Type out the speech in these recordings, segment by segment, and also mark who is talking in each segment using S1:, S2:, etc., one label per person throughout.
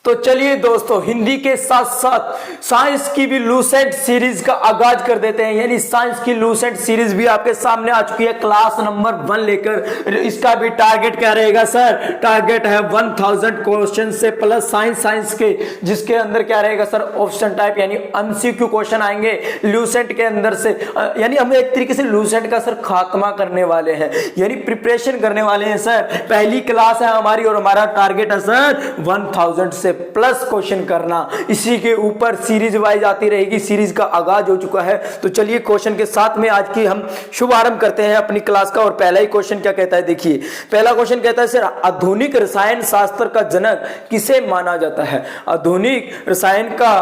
S1: तो चलिए दोस्तों, हिंदी के साथ साथ साइंस की भी लूसेंट सीरीज का आगाज कर देते हैं। यानी साइंस की लूसेंट सीरीज भी आपके सामने आ चुकी है क्लास नंबर 1 लेकर। इसका भी टारगेट क्या रहेगा सर? टारगेट है 1000 क्वेश्चन से प्लस साइंस के, जिसके अंदर क्या रहेगा सर? ऑप्शन टाइप यानी एमसीक्यू क्वेश्चन आएंगे लूसेंट के अंदर से। यानी हम एक तरीके से लूसेंट का सर खात्मा करने वाले हैं, यानी प्रिपरेशन करने वाले हैं सर। पहली क्लास है हमारी और हमारा टारगेट है सर 1000 से प्लस क्वेश्चन करना। इसी के ऊपर सीरीज वाइज आती रहेगी। सीरीज का आगाज हो चुका है। तो चलिए क्वेश्चन के साथ में आज की हम शुभारंभ करते हैं अपनी क्लास का। और पहला ही क्वेश्चन क्या कहता है, देखिए पहला क्वेश्चन कहता है सर, आधुनिक रसायन शास्त्र का जनक किसे माना जाता है? आधुनिक रसायन का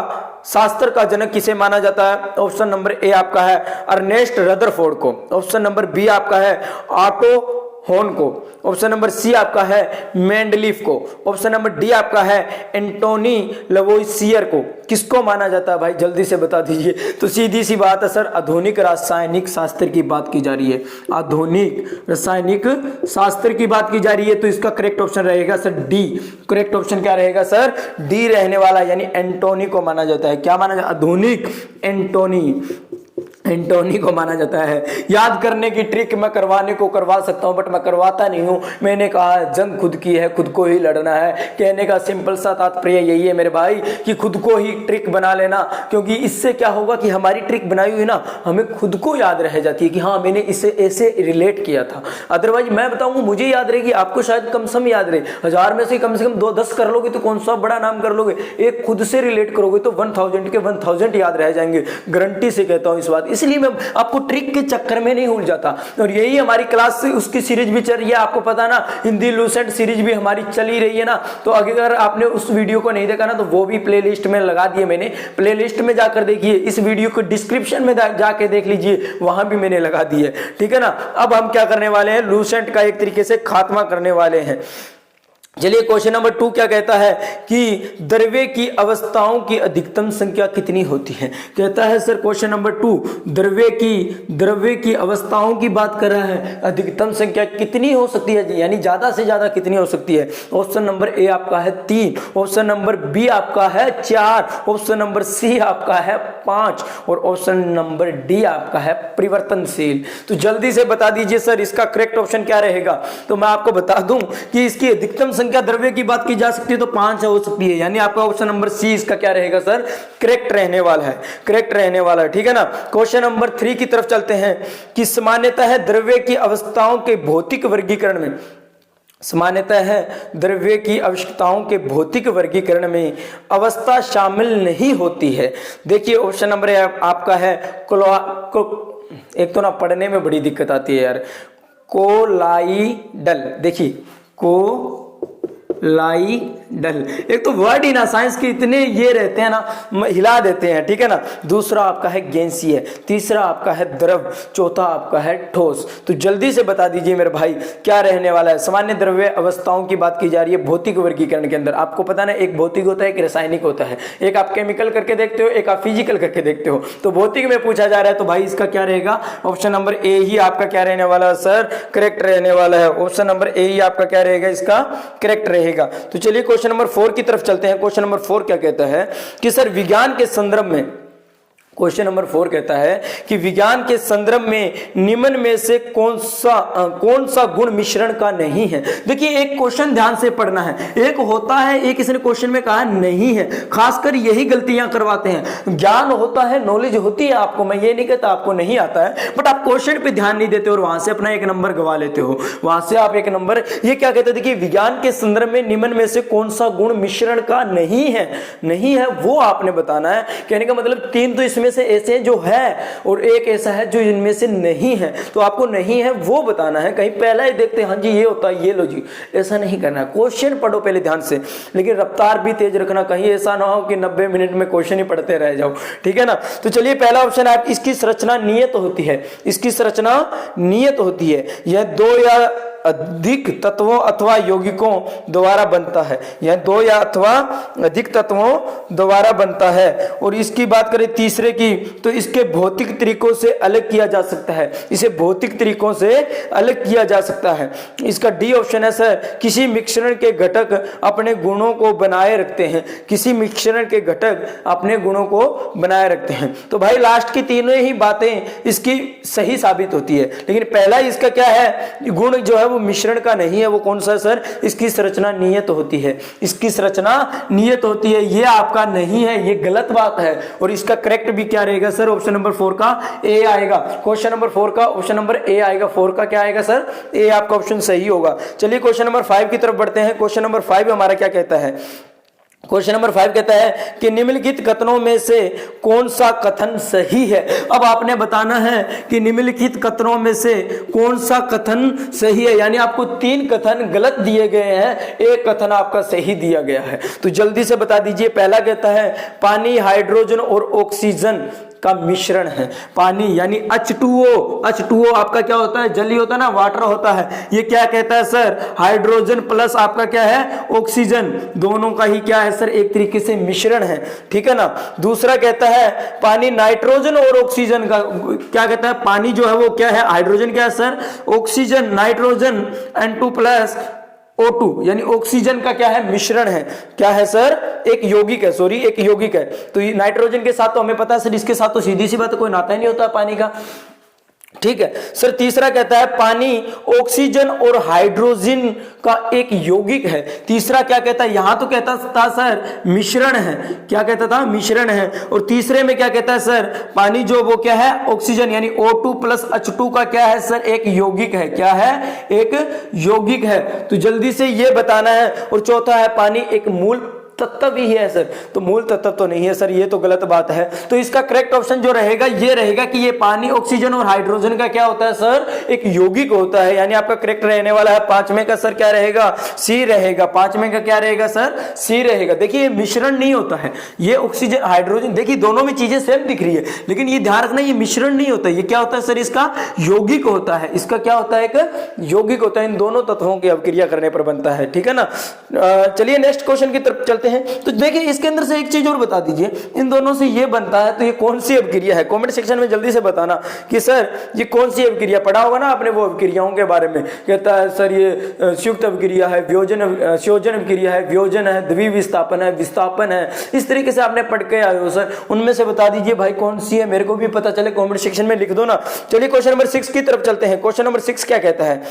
S1: शास्त्र का जनक किसे माना जाता है? ऑप्शन नंबर ए आपका है अर्नेस्ट रदरफोर्ड को। ऑप्शन नंबर बी आपका है ऑटो हॉर्न को। ऑप्शन नंबर सी आपका है मेंडलीफ को। ऑप्शन नंबर डी आपका है एंटोनी लवोइसियर को। किसको माना जाता है भाई, जल्दी से बता दीजिए। तो सीधी सी बात है सर, आधुनिक रासायनिक शास्त्र की बात की जा रही है। आधुनिक रासायनिक शास्त्र की बात की जा रही है। तो इसका करेक्ट ऑप्शन रहेगा सर डी। करेक्ट ऑप्शन क्या रहेगा सर? डी रहने वाला, यानी एंटोनी को माना जाता है। क्या माना जाता है? आधुनिक एंटोनी को माना जाता है। याद करने की ट्रिक मैं करवाने को करवा सकता हूं, बट मैं करवाता नहीं हूं। मैंने कहा जंग खुद की है, खुद को ही लड़ना है। कहने का सिंपल सा तात्पर्य यही है मेरे भाई कि खुद को ही ट्रिक बना लेना, क्योंकि इससे क्या होगा कि हमारी ट्रिक बनाई हुई ना हमें खुद को याद रह जाती है कि हाँ मैंने इसे ऐसे रिलेट किया था। अदरवाइज मैं बताऊंगा मुझे याद रहेगी, आपको शायद कम से कम याद रहे। 1000 में से कम 2-10 कर लोगे तो कौन सा बड़ा नाम कर लोगे। एक खुद से रिलेट करोगे तो 1000 के 1000 याद रह जाएंगे। गारंटी से कहता हूं इस बात। इसलिए मैं आपको ट्रिक के चक्कर में नहीं उलझाता। और यही हमारी क्लास से उसकी सीरीज भी चल रही है। आपको पता ना हिंदी लूसेंट सीरीज भी हमारी चली रही है ना। तो अगर आपने उस वीडियो को नहीं देखा ना तो वो भी प्लेलिस्ट में लगा दिए मैंने। प्लेलिस्ट में जाकर देखिए, इस वीडियो को डिस्क्रिप्शन में जाके देख लीजिए, वहां भी मैंने लगा दी है। ठीक है ना। अब हम क्या करने वाले हैं, लूसेंट का एक तरीके से खात्मा करने वाले हैं। चलिए क्वेश्चन नंबर 2 क्या कहता है कि द्रव्य की अवस्थाओं की अधिकतम संख्या कितनी होती है? कहता है सर क्वेश्चन नंबर 2 द्रव्य की अवस्थाओं की बात कर रहा है। अधिकतम संख्या कितनी हो सकती है, यानी ज्यादा से ज्यादा कितनी हो सकती है? ऑप्शन नंबर ए आपका है 3। ऑप्शन नंबर बी आपका है 4। ऑप्शन नंबर सी आपका है 5 और ऑप्शन नंबर डी आपका है परिवर्तनशील। तो जल्दी से बता दीजिए सर इसका करेक्ट ऑप्शन क्या रहेगा। तो मैं आपको बता दूं कि इसकी अधिकतम संख्या द्रव्य की बात की जा सकती है तो 5 हो सकती है। यानी आपका ऑप्शन नंबर सी इसका क्या रहेगा सर? करेक्ट रहने वाला है। करेक्ट रहने वाला है। ठीक है ना। क्वेश्चन नंबर 3 की तरफ चलते हैं कि सामान्यतः है द्रव्य की अवस्थाओं के भौतिक वर्गीकरण में, सामान्यतः है द्रव्य की अवस्थाओं के भौतिक वर्गीकरण में अवस्था शामिल नहीं होती है। देखिए ऑप्शन नंबर आपका है एक तो ना पढ़ने में बड़ी दिक्कत आती है यार, कोलाइडल। देखिए कोलाइडल, एक तो वर्ड ही ना साइंस के इतने ये रहते हैं ना, हिला देते हैं। ठीक है ना। दूसरा आपका है गैसीय, तीसरा आपका है द्रव, चौथा आपका है ठोस। तो जल्दी से बता दीजिए मेरे भाई क्या रहने वाला है। सामान्य द्रव्य अवस्थाओं की बात की जा रही है भौतिक वर्गीकरण के अंदर। आपको पता ना एक भौतिक होता है, एक रासायनिक होता है। एक आप केमिकल करके देखते हो, एक आप फिजिकल करके देखते हो। तो भौतिक में पूछा जा रहा है तो भाई इसका क्या रहेगा? ऑप्शन नंबर ए ही आपका क्या रहने वाला है सर? करेक्ट रहने वाला है। ऑप्शन नंबर ए ही आपका क्या रहेगा? इसका करेक्ट रहेगा। तो चलिए क्वेश्चन नंबर 4 की तरफ चलते हैं। क्वेश्चन नंबर 4 क्या कहता है कि सर विज्ञान के संदर्भ में, क्वेश्चन नंबर 4 कहता है कि विज्ञान के संदर्भ में निम्न में से कौन सा गुण मिश्रण का नहीं है? देखिए एक क्वेश्चन ध्यान से पढ़ना है। एक होता है, एक इसने क्वेश्चन में कहा नहीं है। खासकर यही गलतियां करवाते हैं। ज्ञान होता है, नॉलेज होती है आपको, मैं ये नहीं कहता आपको नहीं आता है, बट आप क्वेश्चन पे ध्यान नहीं देते और वहां से अपना 1 नंबर गवा लेते हो। वहां से आप 1 नंबर, ये क्या कहते हैं देखिए, विज्ञान के संदर्भ में निम्न में से कौन सा गुण मिश्रण का नहीं है वो आपने बताना है। कहने का मतलब 3 तो इसमें से ऐसे जो है और एक ऐसा है जो इनमें से नहीं है। तो आपको नहीं है वो बताना है। कहीं पहला ही देखते हैं हाँ जी ये होता है, ये लो जी, ऐसा नहीं करना है। क्वेश्चन पढ़ो पहले ध्यान से, लेकिन रफ्तार भी तेज रखना, कहीं ऐसा ना हो कि 90 मिनट में क्वेश्चन ही पढ़ते रह जाओ। ठीक है ना। तो चलिए पहला ऑप्शन है इसकी संरचना नियत होती है। इसकी संरचना नियत होती है। यह 2 या अधिक तत्वों अथवा यौगिकों द्वारा बनता है। यह 2 या अथवा अधिक तत्वों दोबारा बनता है। और इसकी बात करें तीसरे की, तो इसके भौतिक तरीकों से अलग किया जा सकता है, इसे भौतिक तरीकों से अलग किया जा सकता है। इसका डी ऑप्शन है सर, किसी मिश्रण के घटक अपने गुणों को बनाए रखते हैं, किसी मिश्रण के घटक अपने गुणों को बनाए रखते हैं। तो भाई लास्ट की तीनों ही बातें इसकी सही साबित होती है, लेकिन पहला इसका क्या है, गुण जो है वो मिश्रण का नहीं है, वो कौन सा सर, इसकी संरचना नियत होती है, इसकी संरचना नियत होती है, ये आपका नहीं है, ये गलत बात है। और इसका करेक्ट भी क्या रहेगा सर, ऑप्शन नंबर 4 का ए आएगा। क्वेश्चन नंबर 4 का ऑप्शन नंबर ए आएगा, 4 का क्या आएगा सर, ए आपका ऑप्शन सही होगा। चलिए क्वेश्चन नंबर 5 की तरफ बढ़ते हैं। क्वेश्चन नंबर 5 हमारा क्या कहता है, क्वेश्चन नंबर 5 कहता है कि निम्नलिखित कथनों में से कौन सा कथन सही है। अब आपने बताना है कि निम्नलिखित कथनों में से कौन सा कथन सही है, यानी आपको 3 कथन गलत दिए गए हैं, एक कथन आपका सही दिया गया है, तो जल्दी से बता दीजिए। पहला कहता है पानी हाइड्रोजन और ऑक्सीजन का मिश्रण है, पानी यानी H2O, H2O आपका क्या होता है, जली होता है ना, वाटर होता है। ये क्या कहता है सर, हाइड्रोजन प्लस आपका क्या है, ऑक्सीजन, दोनों का ही क्या है सर, एक तरीके से मिश्रण है, ठीक है ना। दूसरा कहता है पानी नाइट्रोजन और ऑक्सीजन का, क्या कहता है, पानी जो है वो क्या है, हाइड्रोजन क्या है sir, oxygen, nitrogen N2 plus O2 यानी ऑक्सीजन का क्या है, मिश्रण है, क्या है सर, एक यौगिक है, सॉरी एक यौगिक है। तो ये नाइट्रोजन के साथ तो हमें पता है सर, इसके साथ तो सीधी सी बात है, कोई नाता ही नहीं होता पानी का, ठीक है सर। तीसरा कहता है पानी ऑक्सीजन और हाइड्रोजन का एक यौगिक है। तीसरा क्या कहता है, यहां तो कहता था सर मिश्रण है, क्या कहता था, मिश्रण है। और तीसरे में क्या कहता है सर, पानी जो वो क्या है, ऑक्सीजन यानी O2 प्लस H2 का क्या है सर, एक यौगिक है, क्या है, एक यौगिक है। तो जल्दी से ये बताना है। और चौथा है पानी एक मूल तत्व ही है सर, तो मूल तत्व तो नहीं है सर, ये तो गलत बात है। तो इसका करेक्ट ऑप्शन जो रहेगा ये रहेगा कि ये पानी ऑक्सीजन और हाइड्रोजन का क्या होता है सर, एक यौगिक होता है, यानी आपका करेक्ट रहने वाला है 5वें का सर क्या रहेगा, सी रहेगा। 5वें का क्या रहेगा सर, सी रहेगा। देखिए ये मिश्रण नहीं होता है, ये ऑक्सीजन हाइड्रोजन, देखिए दोनों में चीजें सेम दिख रही है, लेकिन ये ध्यान रखना ये मिश्रण नहीं होता, ये क्या होता है सर, इसका यौगिक होता है, इसका क्या होता है, एक यौगिक होता है, इन दोनों तत्वों की अभिक्रिया करने पर बनता है, ठीक है ना। चलिए नेक्स्ट क्वेश्चन की तरफ चलते हैं। तो देखिए इसके अंदर से एक चीज और बता दीजिए, इन दोनों से ये बनता है, तो ये कौन सी अभिक्रिया है, कमेंट सेक्शन में जल्दी से बताना कि सर ये कौन सी अभिक्रिया, पढ़ा होगा ना आपने वो अभिक्रियाओं के बारे में। कहता है सर ये संयुक्त अभिक्रिया है, संयोजन अभिक्रिया है, वियोजन है, द्विविस्थापन है, विस्थापन है, इस तरीके से आपने पढ़ के आए हो सर। उनमें से बता दीजिए भाई कौन सी है, मेरे को भी पता चले, कमेंट सेक्शन में लिख दो ना। चलिए क्वेश्चन नंबर 6 की तरफ चलते हैं। क्वेश्चन नंबर 6 क्या कहता है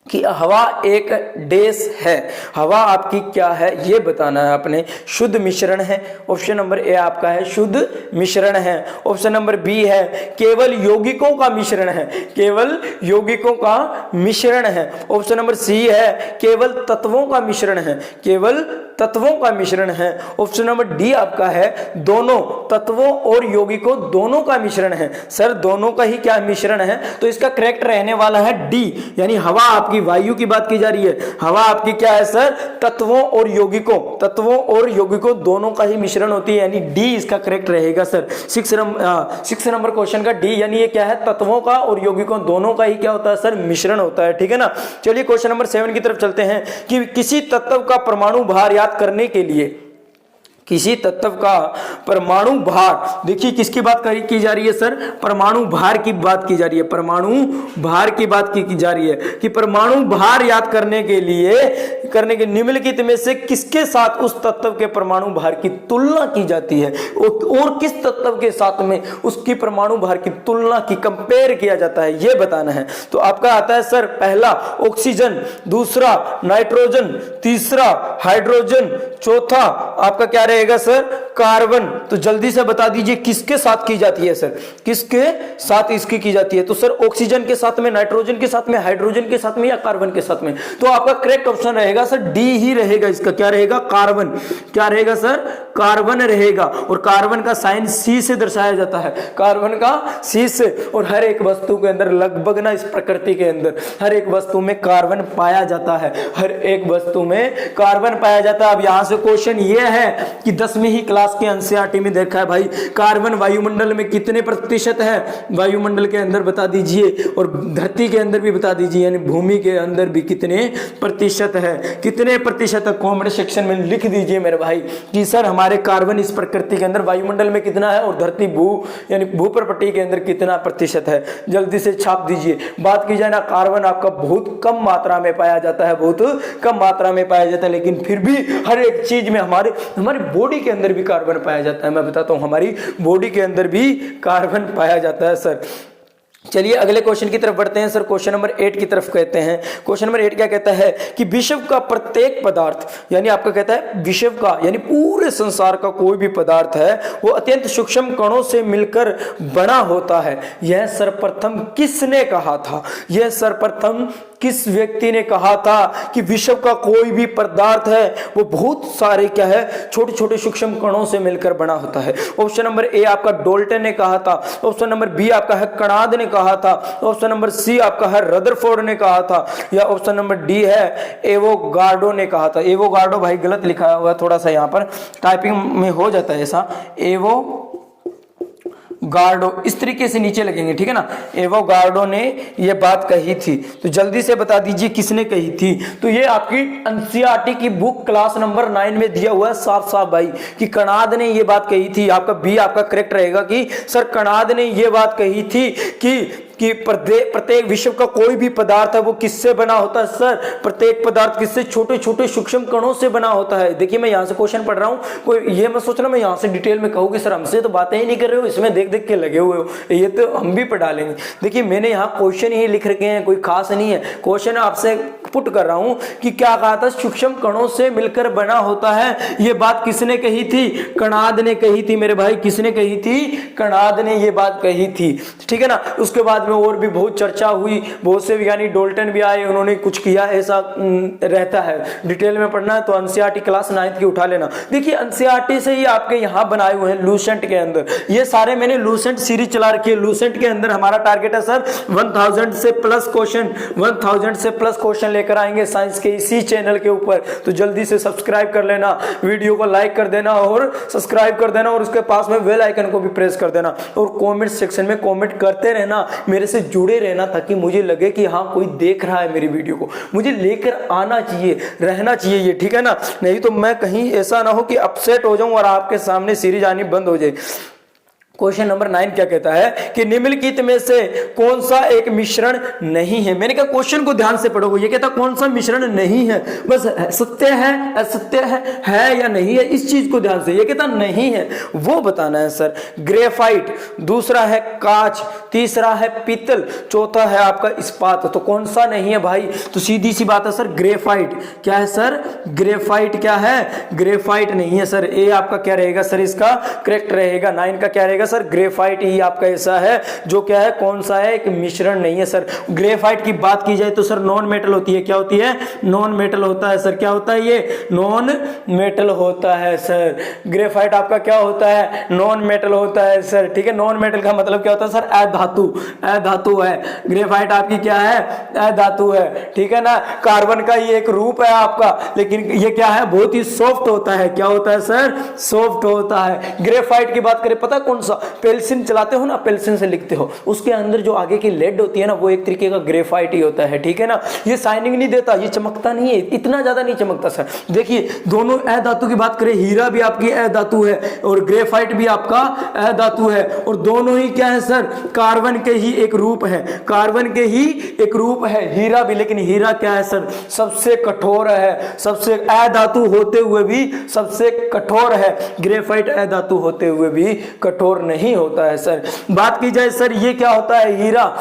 S1: कि हवा एक डैश है, हवा आपकी क्या है ये बताना है आपने। शुद्ध मिश्रण है, ऑप्शन नंबर ए आपका है शुद्ध मिश्रण है। ऑप्शन नंबर बी है केवल यौगिकों का मिश्रण है, केवल यौगिकों का मिश्रण है। ऑप्शन नंबर सी है केवल तत्वों का मिश्रण है, केवल तत्वों का मिश्रण है। ऑप्शन नंबर डी आपका है दोनों तत्वों और यौगिकों दोनों का मिश्रण है। सर दोनों का ही क्या मिश्रण है, तो इसका करेक्ट रहने वाला है डी, यानी हवा आपकी, वायु की बात की जा रही है, हवा आपकी क्या है सर, तत्वों और यौगिकों, तत्वों और यौगिकों दोनों का ही मिश्रण होती है, यानी डी इसका करेक्ट रहेगा सर। 6 नंबर क्वेश्चन का डी, यानी ये क्या है, तत्वों का और यौगिकों दोनों का ही क्या होता है सर, मिश्रण होता है, ठीक है ना। चलिए क्वेश्चन नंबर 7 की तरफ चलते हैं कि किसी तत्व का परमाणु भार याद करने के लिए, किसी तत्व का परमाणु भार, देखिए किसकी बात की जा रही है सर, परमाणु भार की बात की जा रही है, परमाणु भार की बात की जा रही है कि परमाणु भार याद करने के निम्नलिखित में से किसके साथ उस तत्व के परमाणु भार की तुलना की जाती है, और किस तत्व के साथ में उसकी परमाणु भार की तुलना की, कंपेयर किया जाता है, यह बताना है। तो आपका आता है सर पहला ऑक्सीजन, दूसरा नाइट्रोजन, तीसरा हाइड्रोजन, चौथा आपका क्या रहेगा सर, कार्बन। तो जल्दी से बता दीजिए किसके साथ की जाती है सर, किसके साथ इसकी की जाती है। तो सर ऑक्सीजन के साथ में, नाइट्रोजन के साथ में, हाइड्रोजन के साथ में या कार्बन के साथ में। तो आपका करेक्ट ऑप्शन रहेगा सर डी ही रहेगा, इसका क्या रहेगा, कार्बन। क्या रहेगा सर, कार्बन रहेगा। और कार्बन का साइन सी से दर्शाया जाता है, कार्बन का सी से। और हर एक वस्तु के अंदर लगभग ना, इस प्रकृति के अंदर हर एक वस्तु में कार्बन पाया जाता है, हर एक वस्तु में कार्बन पाया जाता है। अब यहां से क्वेश्चन ये है कि 10वीं ही क्लास क्लास के एनसीईआरटी में देखा है भाई। कार्बन वायुमंडल में कितने प्रतिशत है, वायुमंडल के अंदर बता दीजिए, और धरती के अंदर भी बता दीजिए, यानी भूमि के अंदर भी कितने प्रतिशत है, कितने प्रतिशत है। कमेंट सेक्शन में लिख दीजिए मेरे भाई कि सर हमारे कार्बन इस प्रकृति के अंदर वायुमंडल में कितना है और धरती यानी भूप्रपट्टी के अंदर कितना प्रतिशत है, जल्दी से छाप दीजिए। बात की जाए ना, कार्बन आपका बहुत कम मात्रा में पाया जाता है, बहुत कम मात्रा में पाया जाता है, लेकिन फिर भी हर एक चीज में हमारे बॉडी के अंदर भी कार्बन पाया जाता है। मैं बताता हूं, हमारी बॉडी के अंदर भी कार्बन पाया जाता है सर। चलिए अगले क्वेश्चन की तरफ बढ़ते हैं सर। क्वेश्चन नंबर 8 की तरफ कहते हैं। क्वेश्चन नंबर 8 क्या कहता है कि विश्व का प्रत्येक पदार्थ, यानी आपका कहता है विश्व का यानी पूरे संसार का कोई भी पदार्थ है वो अत्यंत सूक्ष्म कणों से मिलकर बना होता है। यह सर्वप्रथम किसने कहा था? यह सर्वप्रथम किस व्यक्ति ने कहा था कि विश्व का कोई भी पदार्थ है वो बहुत सारे क्या है छोटे छोटे सूक्ष्म कणों से मिलकर बना होता है? ऑप्शन नंबर ए आपका डाल्टन ने कहा था, ऑप्शन नंबर बी आपका है कणाद ने कहा था, ऑप्शन नंबर सी आपका है रदरफोर्ड ने कहा था, या ऑप्शन नंबर डी है एवोगार्डो ने कहा था। एवोगार्डो भाई गलत लिखा हुआ है, थोड़ा सा यहाँ पर टाइपिंग में हो जाता है ऐसा, एवोगार्डो इस तरीके से नीचे लगेंगे, ठीक है ना। एवोगार्डो ने ये बात कही थी, तो जल्दी से बता दीजिए किसने कही थी। तो ये आपकी एनसीईआरटी की बुक क्लास नंबर 9 में दिया हुआ है साफ साफ भाई कि कणाद ने ये बात कही थी। आपका बी आपका करेक्ट रहेगा कि सर कणाद ने ये बात कही थी कि प्रत्येक विश्व का कोई भी पदार्थ है वो किससे बना होता है? सर प्रत्येक पदार्थ किससे? छोटे छोटे सूक्ष्म कणों से बना होता है। देखिए मैं यहाँ से क्वेश्चन पढ़ रहा हूँ, कोई ये मत सोचना मैं यहाँ से डिटेल में कहूँगी सर हमसे तो बातें ही नहीं कर रहे हो, इसमें देख देख के लगे हुए हो, ये तो हम भी पढ़ा लेंगे। देखिए मैंने यहाँ क्वेश्चन ही लिख रखे हैं, कोई खास नहीं है। क्वेश्चन आपसे पुट कर रहा हूँ कि क्या कहा था, सूक्ष्म कणों से मिलकर बना होता है। ये बात किसने कही थी? कणाद ने कही थी मेरे भाई। किसने कही थी? कणाद ने ये बात कही थी, ठीक है ना। उसके बाद में और भी बहुत चर्चा हुई, बहुत से यानी डाल्टन भी आए, उन्होंने कुछ किया, ऐसा रहता है। डिटेल में पढ़ना है तो एनसीईआरटी क्लास 9 की उठा लेना। देखिए एनसीईआरटी से ही आपके यहाँ बनाए हुए हैं लूसेंट के अंदर, ये सारे मैंने लूसेंट सीरीज चला रखी है। लूसेंट के अंदर हमारा टारगेट है सर 1000 से प्लस क्वेश्चन, 1000 से प्लस क्वेश्चन लेकर आएंगे साइंस के इसी चैनल के ऊपर। तो जल्दी से सब्सक्राइब कर लेना, वीडियो को लाइक कर देना और सब्सक्राइब कर देना, और उसके पास में बेल आइकन को भी प्रेस कर देना, और कमेंट सेक्शन में कमेंट करते रहना, मेरे से जुड़े रहना, ताकि मुझे लगे कि हाँ कोई देख रहा है मेरी वीडियो को, मुझे लेकर आना चाहिए, रहना चाहिए ये, ठीक है ना। नहीं तो मैं कहीं ऐसा ना हो कि अपसेट हो जाऊं और आपके सामने सीरीज आनी बंद हो जाए। क्वेश्चन नंबर 9 क्या कहता है कि निम्नलिखित में से कौन सा एक मिश्रण नहीं है? मैंने कहा क्वेश्चन को ध्यान से पढ़ोगे, ये कहता कौन सा मिश्रण नहीं है, बस सत्य है असत्य है या नहीं है, इस चीज को ध्यान से। ये कहता नहीं है, वो बताना है सर। ग्रेफाइट, दूसरा है कांच, तीसरा है पीतल, चौथा है आपका इस्पात। तो कौन सा नहीं है भाई? तो सीधी सी बात है सर ग्रेफाइट। क्या है सर? ग्रेफाइट क्या है? ग्रेफाइट नहीं है सर। ए आपका क्या रहेगा सर? इसका करेक्ट रहेगा। 9 का क्या रहेगा सर? ग्रेफाइट ही आपका ऐसा है जो क्या है, कौन सा है, एक मिश्रण नहीं है सर। ग्रेफाइट की बात की जाए तो सर नॉन मेटल होती है। क्या होती है? नॉन मेटल होता है सर। क्या होता है ये? नॉन मेटल होता है सर। ग्रेफाइट आपका क्या होता है? नॉन मेटल होता है सर, ठीक है। नॉन मेटल का मतलब क्या होता है सर? अधातु, अधातु है। ग्रेफाइट आपकी क्या है? अधातु है, ठीक है ना। कार्बन का ये एक रूप है आपका, लेकिन ये क्या है? बहुत ही सॉफ्ट होता है। क्या होता है सर? सॉफ्ट होता है। ग्रेफाइट की बात करें, पता कौन सा? पेंसिल चलाते हो ना, पेंसिल से लिखते हो, उसके अंदर जो आगे की लेड होती है ना, वो एक तरीके का ग्रेफाइट ही होता है, ठीक है ना। ये शाइनिंग नहीं देता, ये चमकता नहीं है, इतना ज्यादा नहीं चमकता सर। देखिए दोनों अधातु की बात करें, हीरा भी आपकी अधातु है और ग्रेफाइट भी आपका अधातु है, और दोनों ही क्या है सर? कार्बन के ही एक रूप है, कार्बन के ही एक रूप है हीरा भी। लेकिन हीरा क्या है सर? सबसे कठोर है, सबसे अधातु होते हुए भी सबसे कठोर है। ग्रेफाइट अधातु होते हुए भी कठोर नहीं होता है सर। बात की जाए सर, ये क्या होता है? हीरा,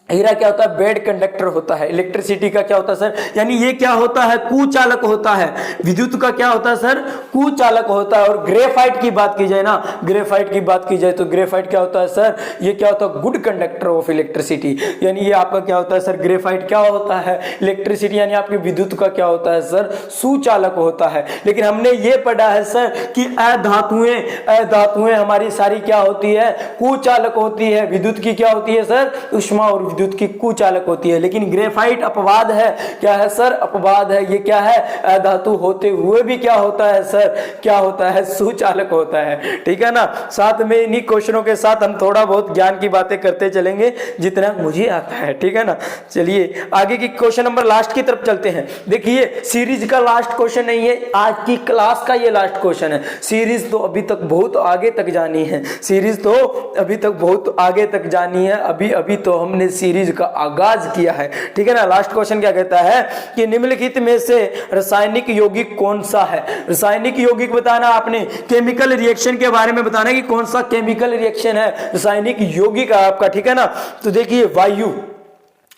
S1: हीरा क्या होता है? बेड कंडक्टर होता है। इलेक्ट्रिसिटी का क्या होता है सर? यानी ये क्या होता है? कुचालक होता है। विद्युत का क्या होता है सर? कुचालक होता है। और ग्रेफाइट की बात की जाए ना, ग्रेफाइट की बात की जाए तो ग्रेफाइट क्या होता है सर? ये क्या होता है? Good conductor of electricity. यानी ये आपका क्या होता है सर? ग्रेफाइट क्या होता है? इलेक्ट्रिसिटी यानी आपकी विद्युत का क्या होता है सर? सुचालक होता है। लेकिन हमने ये पढ़ा है सर कि अधातुएं, अधातुएं हमारी सारी क्या होती है? कुचालक होती है। विद्युत की क्या होती है सर? ऊष्मा और विद्युत की कुचालक होती है। लेकिन ग्रेफाइट अपवाद है। क्या है सर? अपवाद है। ये क्या है? अधातु होते हुए भी क्या होता है सर? क्या होता है? सुचालक होता है। ठीक है ना। साथ में इन्हीं क्वेश्चनों के साथ हम थोड़ा बहुत ज्ञान की बातें करते चलेंगे जितना मुझे आता है। ठीक है ना। चलिए आगे की क्वेश्चन नंबर लास्ट की तरफ चलते हैं। देखिए सीरीज का लास्ट क्वेश्चन नहीं है, आज की क्लास का ये लास्ट क्वेश्चन है। सीरीज तो अभी तक बहुत आगे तक जानी है। सीरीज तो अभी तक बहुत आगे तक जानी है। अभी अभी तो हमने सीरीज का आगाज किया है। ठीक है ना। लास्ट क्वेश्चन क्या कहता है कि निम्नलिखित में से रासायनिक यौगिक कौन सा है? रासायनिक यौगिक बताना आपने, केमिकल रिएक्शन के बारे में बताना कि कौन सा केमिकल रिएक्शन है रासायनिक यौगिक आपका। ठीक है ना। तो देखिए वायु,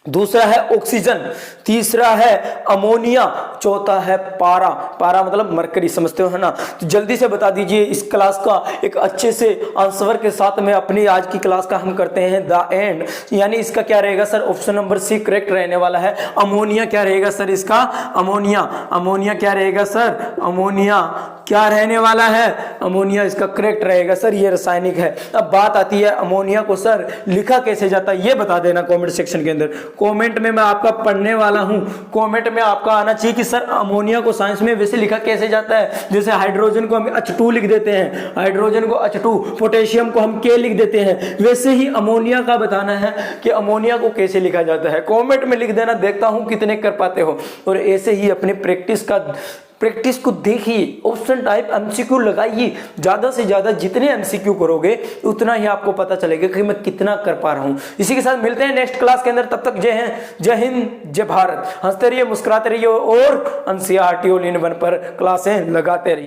S1: दूसरा है ऑक्सीजन, तीसरा है अमोनिया, चौथा है पारा। पारा मतलब मरकरी, समझते हो है ना। तो जल्दी से बता दीजिए इस क्लास का एक अच्छे से आंसर के साथ में अपनी आज की क्लास का हम करते हैं द एंड। यानी इसका क्या रहेगा sir? Option number C correct रहने वाला है। अमोनिया क्या रहेगा सर इसका? अमोनिया। अमोनिया क्या रहेगा सर? अमोनिया क्या रहने वाला है? अमोनिया इसका करेक्ट रहेगा सर। ये रासायनिक है। अब बात आती है अमोनिया को सर लिखा कैसे जाता है, ये बता देना कमेंट सेक्शन के अंदर। कमेंट में मैं आपका पढ़ने वाला हूं। कमेंट में आपका आना चाहिए कि सर अमोनिया को साइंस में वैसे लिखा कैसे जाता है। जैसे हाइड्रोजन को हम H2 लिख देते हैं, हाइड्रोजन को H2, पोटेशियम को हम K लिख देते हैं, वैसे ही अमोनिया का बताना है कि अमोनिया को कैसे लिखा जाता है। कमेंट में लिख देना, देखता हूं कितने कर पाते हो। और ऐसे ही अपने प्रैक्टिस को देखिए, ऑप्शन टाइप एमसीक्यू लगाइए। ज्यादा से ज्यादा जितने एमसीक्यू करोगे उतना ही आपको पता चलेगा कि मैं कितना कर पा रहा हूं। इसी के साथ मिलते हैं नेक्स्ट क्लास के अंदर। तब तक जय हिंद, जय भारत। हंसते रहिए, मुस्कुराते रहिए और एनसीईआरटी ऑल इन वन पर क्लासें लगाते रहिए।